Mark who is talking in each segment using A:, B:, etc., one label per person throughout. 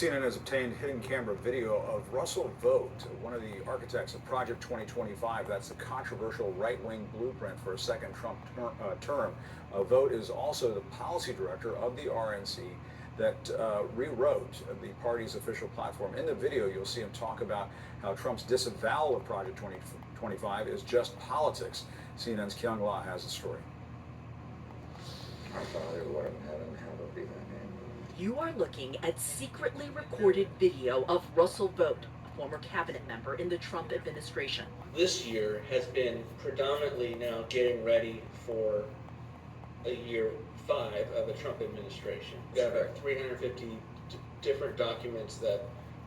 A: CNN has obtained hidden camera video of Russell Vought, one of the architects of Project 2025. That's the controversial right-wing blueprint for a second Trump term. Vought is also the policy director of the RNC that rewrote the party's official platform. In the video, you'll see him talk about how Trump's disavowal of Project 2025 is just politics. CNN's Kyung La has the story.
B: Our Father who art in heaven, hallowed be thy name.
C: You are looking at secretly recorded video of Russell Vought, a former cabinet member in the Trump administration.
D: This year has been predominantly now getting ready for a year 5 of the Trump administration. We've got about 350 different documents that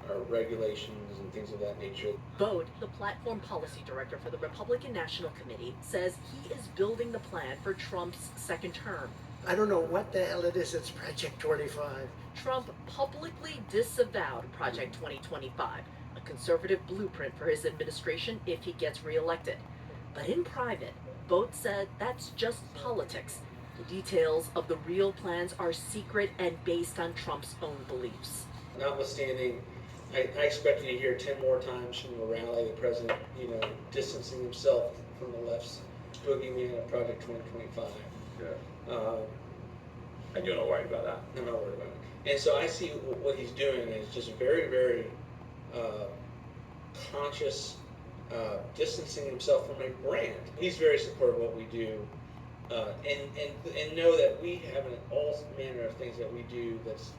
D: are regulations and things of that nature.
C: Vought, the platform policy director for the Republican National Committee, says he is building the plan for Trump's second term.
E: I don't know what the hell it is. It's Project 25.
C: Trump publicly disavowed Project 2025, a conservative blueprint for his administration if he gets reelected. But in private, Vought said that's just politics. The details of the real plans are secret and based on Trump's own beliefs.
D: Notwithstanding, I expect you to hear 10 more times from the rally, the president, distancing himself from the left's boogeyman of Project 2025.
B: Yeah.
D: Um,
B: And you're not worried about that?
D: I'm not worried about it. And so I see what he's doing is just very, very conscious, distancing himself from a brand. He's very supportive of what we do, and know that we have all manner of things that we do that's,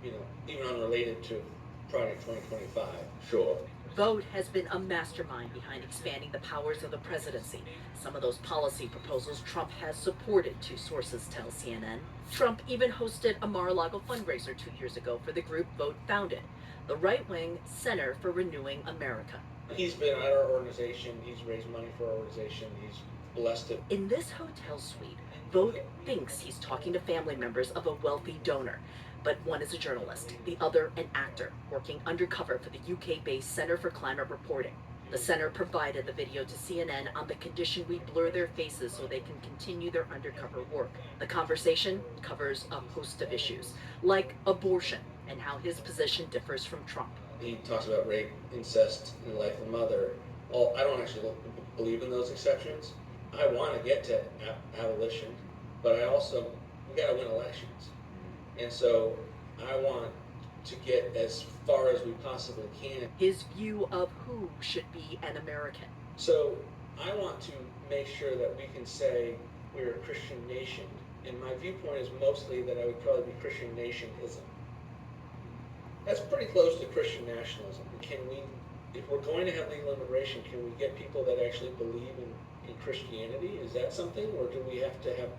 D: even unrelated to Project 2025.
B: Sure.
C: Vought has been a mastermind behind expanding the powers of the presidency. Some of those policy proposals Trump has supported, two sources tell CNN. Trump even hosted a Mar-a-Lago fundraiser 2 years ago for the group Vought founded, the right-wing Center for Renewing America.
D: He's been at our organization, he's raised money for our organization, he's blessed it.
C: In this hotel suite, Vought thinks he's talking to family members of a wealthy donor. But one is a journalist, the other an actor, working undercover for the UK-based Center for Climate Reporting. The center provided the video to CNN on the condition we blur their faces so they can continue their undercover work. The conversation covers a host of issues, like abortion and how his position differs from Trump.
D: He talks about rape, incest, and the life of the mother. I don't actually believe in those exceptions. I want to get to abolition, but we got to win elections. And so I want to get as far as we possibly can.
C: His view of who should be an American.
D: So I want to make sure that we can say we're a Christian nation. And my viewpoint is mostly that I would probably be Christian nationism. That's pretty close to Christian nationalism. If we're going to have legal immigration, can we get people that actually believe in Christianity? Is that something? Or do we have to have,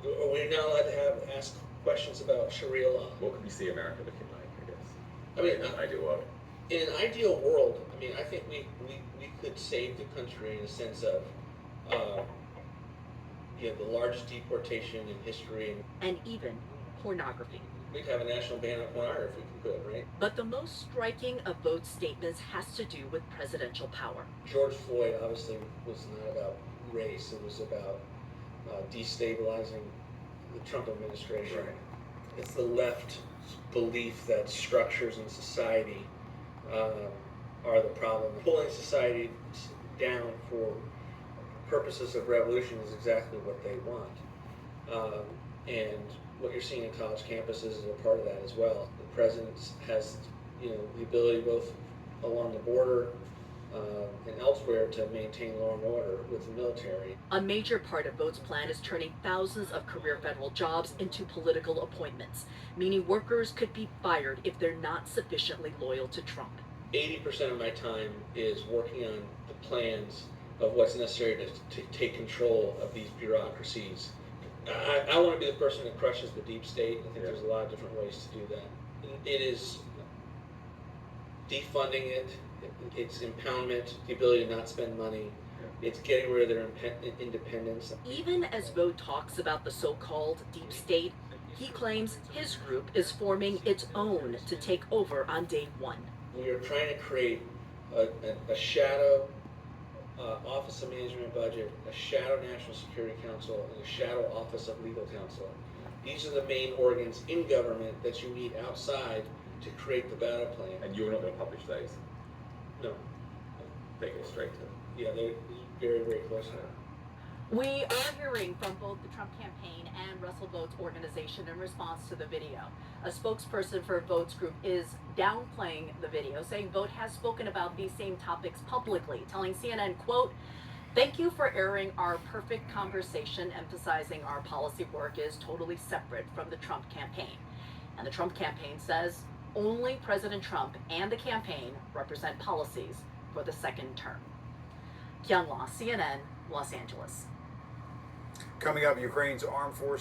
D: are we not allowed to ask questions about Sharia law?
B: What could we see America looking like, I guess?
D: In
B: an ideal world.
D: In an ideal world, I think we could save the country in a sense of, the largest deportation in history.
C: And even pornography.
D: We'd have a national ban on pornography if we could, right?
C: But the most striking of Vaught's statements has to do with presidential power.
D: George Floyd obviously was not about race. It was about destabilizing the Trump administration.
B: Right.
D: It's the left's belief that structures in society are the problem. Pulling society down for purposes of revolution is exactly what they want. And what you're seeing in college campuses is a part of that as well. The president has, the ability both along the border and elsewhere to maintain law and order with the military.
C: A major part of Vaught's plan is turning thousands of career federal jobs into political appointments, meaning workers could be fired if they're not sufficiently loyal to Trump.
D: 80% of my time is working on the plans of what's necessary to take control of these bureaucracies. I want to be the person that crushes the deep state. I think there's a lot of different ways to do that. It is defunding it, it's impoundment, the ability to not spend money, it's getting rid of their independence.
C: Even as Vought talks about the so-called deep state, he claims his group is forming its own to take over on day one.
D: We are trying to create a shadow Office of Management and Budget, a shadow National Security Council, and a shadow Office of Legal Counsel. These are the main organs in government that you need outside to create the battle plan.
F: And you're not going to publish those?
D: No,
F: They go straight to.
D: yeah, they're very, very close now.
C: We are hearing from both the Trump campaign and Russell Vought's organization in response to the video. A spokesperson for Vought's group is downplaying the video, saying Vought has spoken about these same topics publicly, telling CNN, quote, "Thank you for airing our perfect conversation, emphasizing our policy work is totally separate from the Trump campaign." And the Trump campaign says only President Trump and the campaign represent policies for the second term. Kyung-Wha, CNN, Los Angeles.
A: Coming up, Ukraine's armed forces